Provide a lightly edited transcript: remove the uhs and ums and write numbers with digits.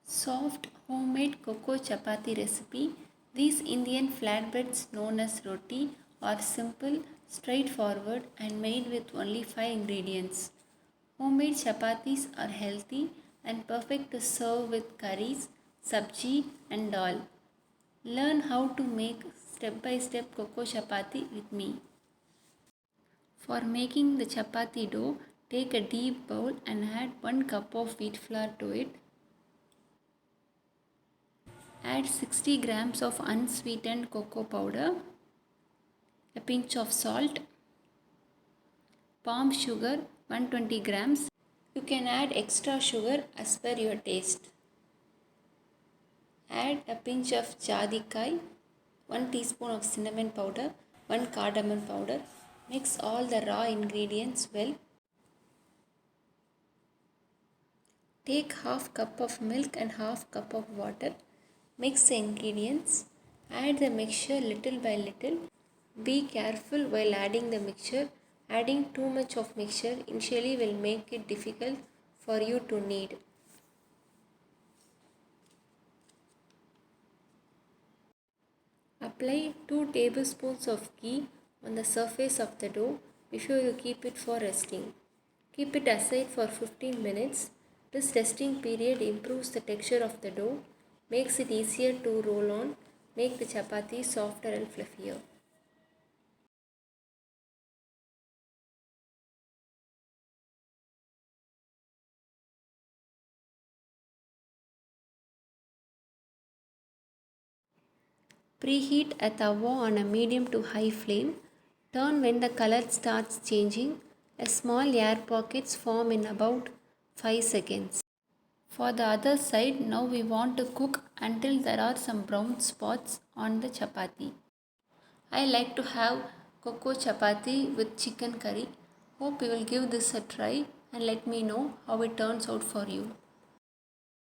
Soft homemade cocoa chapati recipe. These Indian flatbreads known as roti are simple, straightforward and made with only 5 ingredients. Homemade chapatis are healthy and perfect to serve with curries, sabji and dal. Learn how to make step-by-step cocoa chapati with me. For making the chapati dough, take a deep bowl and add 1 cup of wheat flour to it. Add 60 grams of unsweetened cocoa powder, a pinch of salt, palm sugar 120 grams. You can add extra sugar as per your taste. Add a pinch of jathikai, 1 teaspoon of cinnamon powder, 1 cardamom powder. Mix all the raw ingredients well. Take half cup of milk and half cup of water. Mix the ingredients. Add the mixture little by little. Be careful while adding the mixture. Adding too much of mixture initially will make it difficult for you to knead. Apply 2 tablespoons of ghee on the surface of the dough before you keep it for resting. Keep it aside for 15 minutes. This resting period improves the texture of the dough, makes it easier to roll on, make the chapati softer and fluffier. Preheat a tawa on a medium to high flame. Turn when the color starts changing. A small air pockets form in about 5 seconds. For the other side, now we want to cook until there are some brown spots on the chapati. I like to have cocoa chapati with chicken curry. Hope you will give this a try and let me know how it turns out for you.